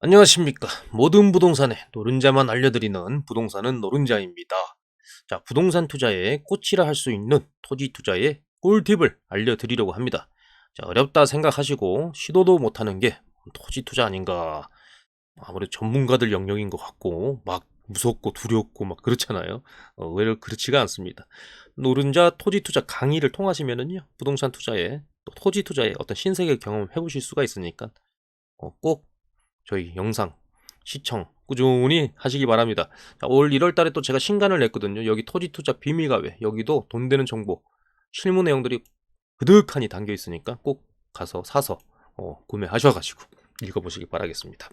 안녕하십니까. 모든 부동산에 노른자만 알려드리는 부동산은 노른자입니다. 자, 부동산 투자에 꽃이라 할 수 있는 토지 투자의 꿀팁을 알려드리려고 합니다. 자, 어렵다 생각하시고 시도도 못하는 게 토지 투자 아닌가. 아무래도 전문가들 영역인 것 같고 막 무섭고 두렵고 막 그렇잖아요. 의외로 그렇지가 않습니다. 노른자 토지 투자 강의를 통하시면은요, 부동산 투자에 또 토지 투자에 어떤 신세계 경험을 해보실 수가 있으니까 꼭 저희 영상 시청 꾸준히 하시기 바랍니다. 자, 올 1월 달에 또 제가 신간을 냈거든요. 여기 토지 투자 비밀가외, 여기도 돈 되는 정보 실무 내용들이 그득하니 담겨 있으니까 꼭 가서 사서 구매하셔가지고 읽어보시기 바라겠습니다.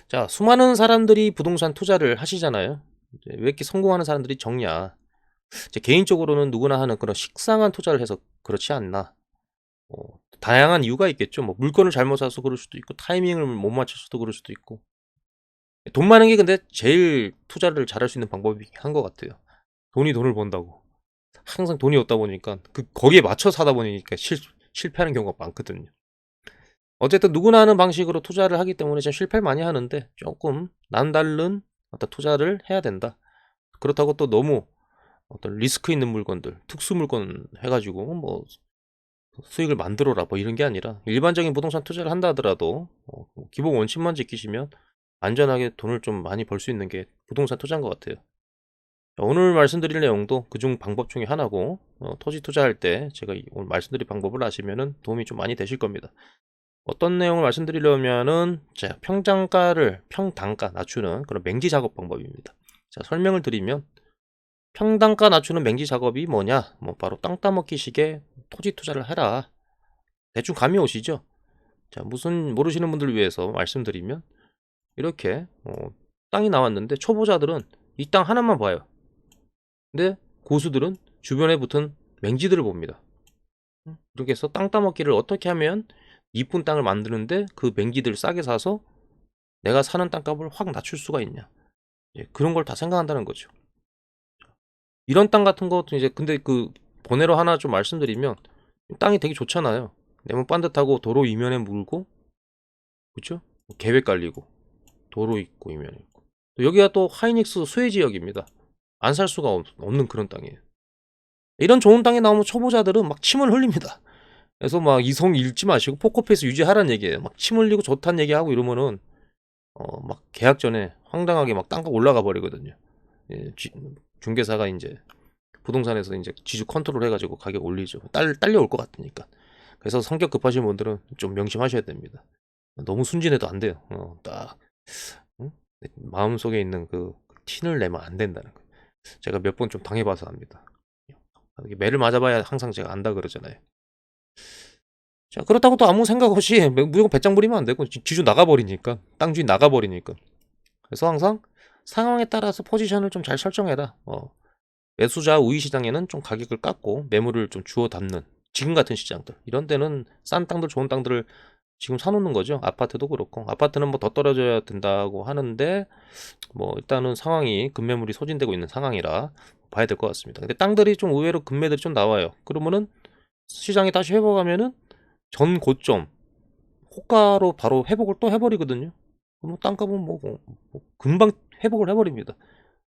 자, 수많은 사람들이 부동산 투자를 하시잖아요. 왜 이렇게 성공하는 사람들이 적냐? 제 개인적으로는 누구나 하는 그런 식상한 투자를 해서 그렇지 않나. 다양한 이유가 있겠죠. 뭐 물건을 잘못 사서 그럴 수도 있고, 타이밍을 못 맞춰서도 그럴 수도 있고. 돈 많은 게 근데 제일 투자를 잘할 수 있는 방법이긴 한 것 같아요. 돈이 돈을 번다고. 항상 돈이 없다 보니까 거기에 맞춰 사다 보니까 실패하는 경우가 많거든요. 어쨌든 누구나 하는 방식으로 투자를 하기 때문에 좀 실패를 많이 하는데, 조금 남다른 어떤 투자를 해야 된다. 그렇다고 또 너무 어떤 리스크 있는 물건들, 특수 물건 해가지고 뭐 수익을 만들어라 뭐 이런 게 아니라, 일반적인 부동산 투자를 한다 하더라도 기본 원칙만 지키시면 안전하게 돈을 좀 많이 벌 수 있는 게 부동산 투자인 것 같아요. 오늘 말씀드릴 내용도 그중 방법 중에 하나고, 토지 투자할 때 제가 오늘 말씀드릴 방법을 아시면은 도움이 좀 많이 되실 겁니다. 어떤 내용을 말씀드리려면은, 자, 평단가 낮추는 그런 맹지 작업 방법입니다. 자, 설명을 드리면, 평단가 낮추는 맹지 작업이 뭐냐? 뭐 바로 땅 따먹기식의 토지 투자를 해라. 대충 감이 오시죠? 자, 무슨 모르시는 분들을 위해서 말씀드리면, 이렇게 땅이 나왔는데 초보자들은 이 땅 하나만 봐요. 근데 고수들은 주변에 붙은 맹지들을 봅니다. 그렇게 해서 땅 따먹기를 어떻게 하면 이쁜 땅을 만드는데 그 맹지들을 싸게 사서 내가 사는 땅값을 확 낮출 수가 있냐. 그런 걸 다 생각한다는 거죠. 이런 땅 같은 것도 이제, 근데 그 번외로 하나 좀 말씀드리면, 땅이 되게 좋잖아요. 네모 반듯하고 도로 이면에 물고, 그쵸? 계획 깔리고 도로 있고 이면에 있고. 여기가 또 하이닉스 수혜 지역입니다. 안 살 수가 없는 그런 땅이에요. 이런 좋은 땅에 나오면 초보자들은 막 침을 흘립니다. 그래서 막 이성 잃지 마시고 포커페이스 유지하라는 얘기예요. 막 침 흘리고 좋다는 얘기하고 이러면은 막 계약 전에 황당하게 막 땅값 올라가 버리거든요. 예, 중개사가 이제 부동산에서 이제 지주 컨트롤 해가지고 가격 올리죠. 딸려올 것 같으니까. 그래서 성격 급하신 분들은 좀 명심하셔야 됩니다. 너무 순진해도 안 돼요. 딱 응? 마음속에 있는 그 티를 내면 안 된다는 거예요. 제가 몇 번 좀 당해봐서 압니다. 매를 맞아봐야 항상 제가 안다 그러잖아요. 자, 그렇다고 또 아무 생각 없이 무조건 배짱 부리면 안 되고, 지주 나가버리니까, 땅 주인 나가버리니까. 그래서 항상 상황에 따라서 포지션을 좀 잘 설정해라. 매수자 우위 시장에는 좀 가격을 깎고 매물을 좀 주워 담는, 지금 같은 시장들, 이런 데는 싼 땅들, 좋은 땅들을 지금 사놓는 거죠. 아파트도 그렇고. 아파트는 뭐 더 떨어져야 된다고 하는데, 뭐 일단은 상황이 급매물이 소진되고 있는 상황이라 봐야 될 것 같습니다. 근데 땅들이 좀 의외로 급매들이 좀 나와요. 그러면은 시장이 다시 회복하면은 전 고점 호가로 바로 회복을 또 해버리거든요. 그럼 땅값은 뭐 금방 회복을 해버립니다.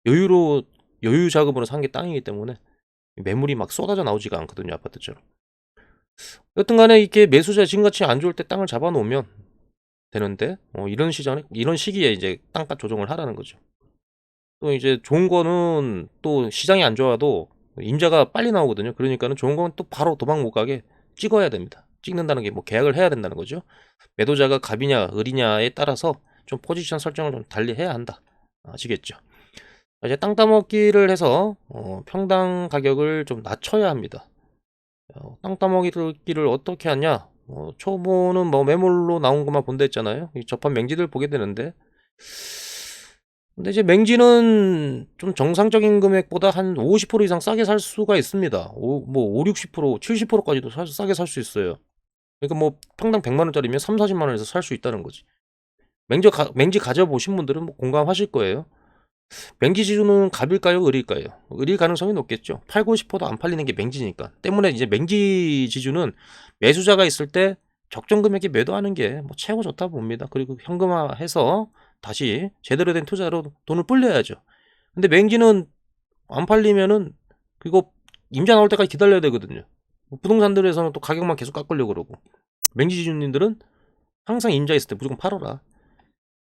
여유 자금으로 산 게 땅이기 때문에 매물이 막 쏟아져 나오지가 않거든요, 아파트처럼. 여튼간에 이렇게 매수자 지금같이 안 좋을 때 땅을 잡아놓으면 되는데, 이런 시기에 이제 땅값 조정을 하라는 거죠. 또 이제 좋은 거는 또 시장이 안 좋아도 임자가 빨리 나오거든요. 그러니까는 좋은 건 또 바로 도망 못 가게 찍어야 됩니다. 찍는다는 게 뭐 계약을 해야 된다는 거죠. 매도자가 갑이냐 을이냐에 따라서 좀 포지션 설정을 좀 달리 해야 한다. 아시겠죠? 이제 땅 따먹기를 해서 평당 가격을 좀 낮춰야 합니다. 땅 따먹기를 어떻게 하냐? 초보는 뭐 매물로 나온 것만 본다 했잖아요. 이 접한 맹지들 보게 되는데, 근데 이제 맹지는 좀 정상적인 금액보다 한 50% 이상 싸게 살 수가 있습니다. 뭐 5, 60%, 70%까지도 싸게 살 수 있어요. 그러니까 뭐 평당 100만 원짜리면 3, 40만 원에서 살 수 있다는 거지. 맹지 가져보신 분들은 뭐 공감하실 거예요. 맹지 지주는 갑일까요, 을일까요? 을일 가능성이 높겠죠. 팔고 싶어도 안 팔리는 게 맹지니까. 때문에 이제 맹지 지주는 매수자가 있을 때 적정 금액에 매도하는 게 뭐 최고 좋다 봅니다. 그리고 현금화해서 다시 제대로 된 투자로 돈을 불려야죠. 근데 맹지는 안 팔리면은 그거 임자 나올 때까지 기다려야 되거든요. 부동산들에서는 또 가격만 계속 깎으려고 그러고, 맹지 지주님들은 항상 임자 있을 때 무조건 팔아라.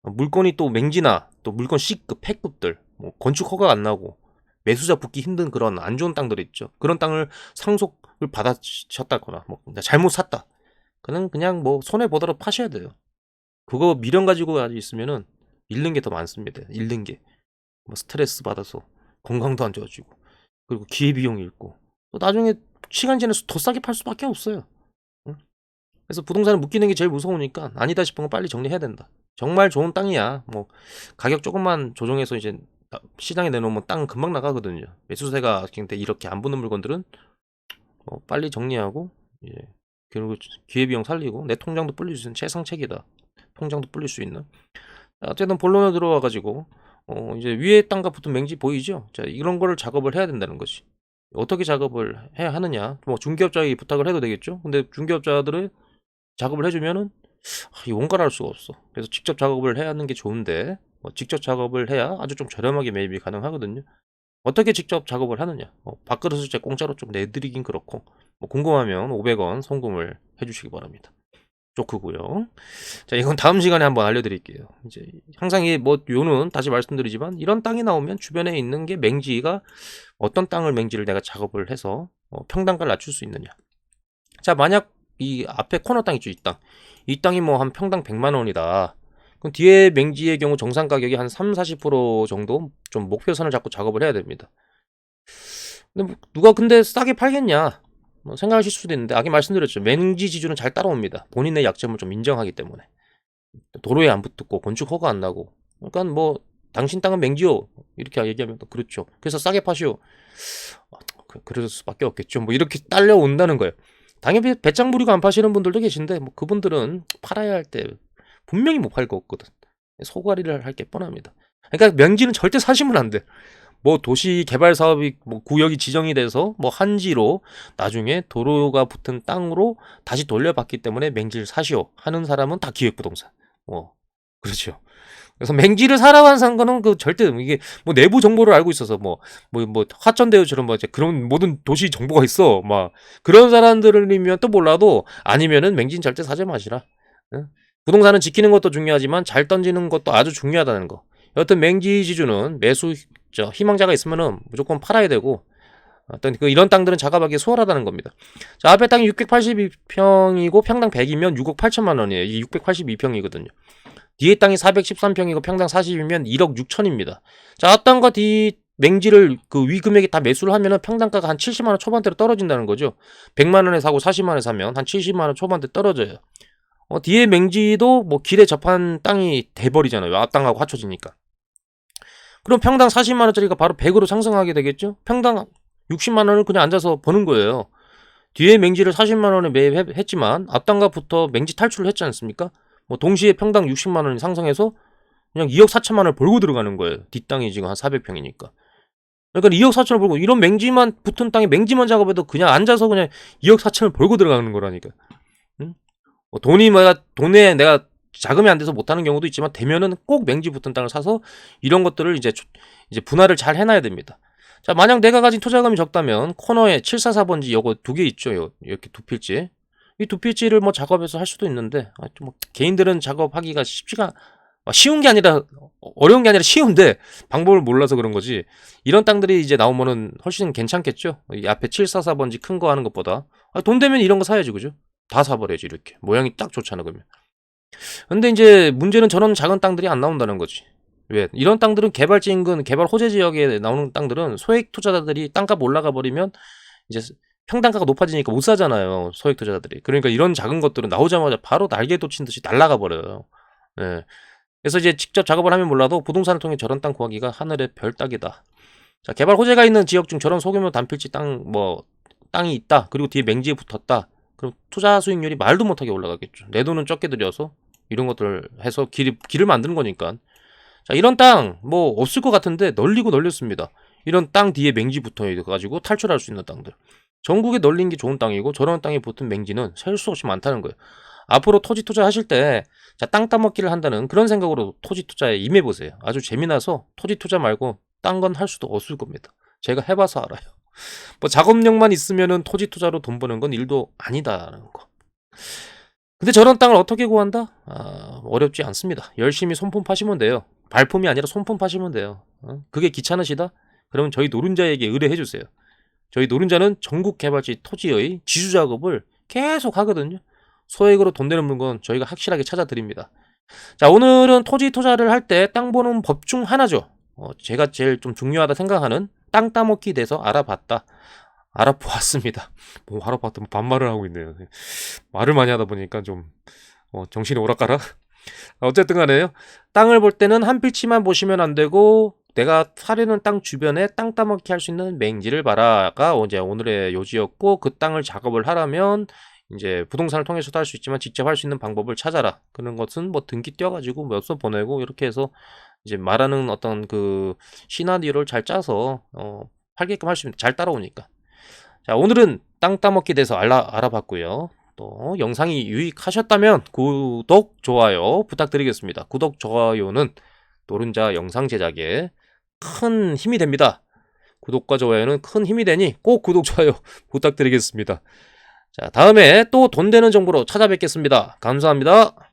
물건이 또 맹지나 또 물건 C급, 패급들, 뭐 건축 허가 안 나고 매수자 붙기 힘든 그런 안 좋은 땅들이 있죠. 그런 땅을 상속을 받아셨다거나 뭐 잘못 샀다. 그냥 뭐 손해 보더라도 파셔야 돼요. 그거 미련 가지고 아직 있으면은 잃는 게 더 많습니다. 잃는 게 뭐 스트레스 받아서 건강도 안 좋아지고, 그리고 기회비용 잃고, 또 나중에 시간 지나서 더 싸게 팔 수밖에 없어요. 응? 그래서 부동산을 묶이는 게 제일 무서우니까 아니다 싶은 건 빨리 정리해야 된다. 정말 좋은 땅이야. 뭐 가격 조금만 조정해서 이제 시장에 내놓으면 땅 금방 나가거든요. 매수세가 근데 이렇게 안 붙는 물건들은 빨리 정리하고, 예. 그리고 기회비용 살리고 내 통장도 불릴 수 있는 최상책이다. 통장도 불릴 수 있는. 어쨌든 본론에 들어와가지고 이제 위에 땅과 붙은 맹지 보이죠? 자, 이런 거를 작업을 해야 된다는 거지. 어떻게 작업을 해야 하느냐? 뭐 중개업자에게 부탁을 해도 되겠죠? 근데 중개업자들은 작업을 해주면은 원가를 할 수가 없어. 그래서 직접 작업을 해야 하는 게 좋은데, 직접 작업을 해야 아주 좀 저렴하게 매입이 가능하거든요. 어떻게 직접 작업을 하느냐? 밥그릇을 제 공짜로 좀 내드리긴 그렇고, 뭐 궁금하면 500원 송금을 해주시기 바랍니다. 좋고요. 자, 이건 다음 시간에 한번 알려드릴게요. 이제 항상 요는 다시 말씀드리지만, 이런 땅이 나오면 주변에 있는 게 맹지가 어떤 땅을 맹지를 내가 작업을 해서 평당가를 낮출 수 있느냐. 자, 만약 이 앞에 코너 땅 있죠, 이 땅이 뭐 한 평당 100만 원이다. 그럼 뒤에 맹지의 경우 정상 가격이 한 30-40% 정도 좀 목표선을 잡고 작업을 해야 됩니다. 근데 누가 근데 싸게 팔겠냐? 뭐 생각하실 수도 있는데, 아까 말씀드렸죠. 맹지 지주는 잘 따라옵니다. 본인의 약점을 좀 인정하기 때문에. 도로에 안 붙고 건축 허가 안 나고. 그러니까 뭐 당신 땅은 맹지요, 이렇게 얘기하면 또 그렇죠. 그래서 싸게 파시오. 그럴 수밖에 없겠죠. 뭐 이렇게 딸려온다는 거예요. 당연히 배짱 부리고 안 파시는 분들도 계신데, 뭐 그분들은 팔아야 할 때 분명히 못 팔 거 없거든. 소가리를 할 게 뻔합니다. 그러니까 맹지는 절대 사시면 안 돼. 뭐 도시 개발 사업이 뭐 구역이 지정이 돼서 뭐 한지로 나중에 도로가 붙은 땅으로 다시 돌려받기 때문에 맹지를 사시오 하는 사람은 다 기획부동산. 그렇죠. 그래서 맹지를 사라고 산 거는 절대 이게 뭐 내부 정보를 알고 있어서 뭐 화천대유처럼 뭐 이제 그런 모든 도시 정보가 있어. 막 그런 사람들이면 또 몰라도, 아니면은 맹지는 절대 사지 마시라. 응? 부동산은 지키는 것도 중요하지만 잘 던지는 것도 아주 중요하다는 거. 여튼 맹지 지주는 매수 희망자가 있으면은 무조건 팔아야 되고, 어떤 이런 땅들은 작업하기 수월하다는 겁니다. 자, 앞에 땅이 682평이고 평당 100이면 6억 8천만 원이에요. 이 682평이거든요. 뒤에 땅이 413평이고 평당 40이면 1억 6천입니다. 자, 앞땅과 뒤 맹지를 그 위 금액이 다 매수를 하면은 평당가가 한 70만 원 초반대로 떨어진다는 거죠. 100만 원에 사고 40만 원에 사면 한 70만 원 초반대 떨어져요. 뒤에 맹지도 뭐 길에 접한 땅이 돼버리잖아요. 앞땅하고 합쳐지니까. 그럼 평당 40만 원짜리가 바로 100으로 상승하게 되겠죠? 평당 60만 원을 그냥 앉아서 버는 거예요. 뒤에 맹지를 40만 원에 매입했지만 앞땅가부터 맹지 탈출을 했지 않습니까? 뭐 동시에 평당 60만 원이 상승해서 그냥 2억 4천만 원을 벌고 들어가는 거예요. 뒷땅이 지금 한 400평이니까. 그러니까 2억 4천을 벌고, 이런 맹지만 붙은 땅에 맹지만 작업해도 그냥 앉아서 그냥 2억 4천을 벌고 들어가는 거라니까. 응? 돈에 내가 자금이 안 돼서 못하는 경우도 있지만, 되면은 꼭 맹지 붙은 땅을 사서 이런 것들을 이제 분할을 잘 해놔야 됩니다. 자, 만약 내가 가진 투자금이 적다면 코너에 744번지 요거 2개 있죠. 이렇게 두 필지. 이 두 필지를 뭐 작업해서 할 수도 있는데, 뭐 개인들은 작업하기가 쉬운 게 아니라 어려운 게 아니라 쉬운데 방법을 몰라서 그런 거지. 이런 땅들이 이제 나오면은 훨씬 괜찮겠죠. 이 앞에 744번지 큰 거 하는 것보다 돈 되면 이런 거 사야지, 그죠? 다 사버려야지. 이렇게 모양이 딱 좋잖아 그러면. 근데 이제 문제는 저런 작은 땅들이 안 나온다는 거지. 왜? 이런 땅들은 개발지 인근, 개발 호재 지역에 나오는 땅들은 소액 투자자들이 땅값 올라가 버리면 이제 평당가가 높아지니까 못 사잖아요, 소액 투자자들이. 그러니까 이런 작은 것들은 나오자마자 바로 날개 돋친 듯이 날아가 버려요. 예. 그래서 이제 직접 작업을 하면 몰라도 부동산을 통해 저런 땅 구하기가 하늘의 별 따기다. 자, 개발 호재가 있는 지역 중 저런 소규모 단필지 땅이 있다. 그리고 뒤에 맹지에 붙었다. 그럼 투자 수익률이 말도 못하게 올라가겠죠. 내 돈은 적게 들여서 이런 것들 해서 길을 만드는 거니까. 자, 이런 땅 뭐 없을 것 같은데 널리고 널렸습니다. 이런 땅 뒤에 맹지 붙어가지고 탈출할 수 있는 땅들. 전국에 널린 게 좋은 땅이고, 저런 땅에 붙은 맹지는 셀 수 없이 많다는 거예요. 앞으로 토지 투자하실 때 자, 땅 따먹기를 한다는 그런 생각으로 토지 투자에 임해보세요. 아주 재미나서 토지 투자 말고 딴 건 할 수도 없을 겁니다. 제가 해봐서 알아요. 뭐 작업력만 있으면은 토지 투자로 돈 버는 건 일도 아니다라는 거. 근데 저런 땅을 어떻게 구한다? 어렵지 않습니다. 열심히 손품 파시면 돼요. 발품이 아니라 손품 파시면 돼요. 그게 귀찮으시다? 그러면 저희 노른자에게 의뢰해주세요. 저희 노른자는 전국개발지 토지의 지주 작업을 계속 하거든요. 소액으로 돈 내는 물건 저희가 확실하게 찾아드립니다. 자, 오늘은 토지 투자를 할 때 땅 보는 법 중 하나죠. 제가 제일 좀 중요하다 생각하는 땅 따먹기 대해서 알아보았습니다. 뭐 알아봤더니 반말을 하고 있네요. 말을 많이 하다 보니까 좀 정신이 오락가락. 어쨌든 간에요. 땅을 볼 때는 한 필지만 보시면 안 되고 내가 사려는 땅 주변에 땅 따먹기 할 수 있는 맹지를 봐라가 이제 오늘의 요지였고, 그 땅을 작업을 하려면 이제 부동산을 통해서도 할 수 있지만 직접 할 수 있는 방법을 찾아라. 그런 것은 뭐 등기 떼어가지고 몇서 보내고 이렇게 해서 이제 말하는 어떤 그 시나리오를 잘 짜서 팔게끔 할 수 있는, 잘 따라오니까. 자, 오늘은 땅 따먹기 대해서 알아봤고요. 또 영상이 유익하셨다면 구독, 좋아요 부탁드리겠습니다. 구독, 좋아요는 노른자 영상 제작에 큰 힘이 됩니다. 구독과 좋아요는 큰 힘이 되니 꼭 구독, 좋아요 부탁드리겠습니다. 자, 다음에 또 돈 되는 정보로 찾아뵙겠습니다. 감사합니다.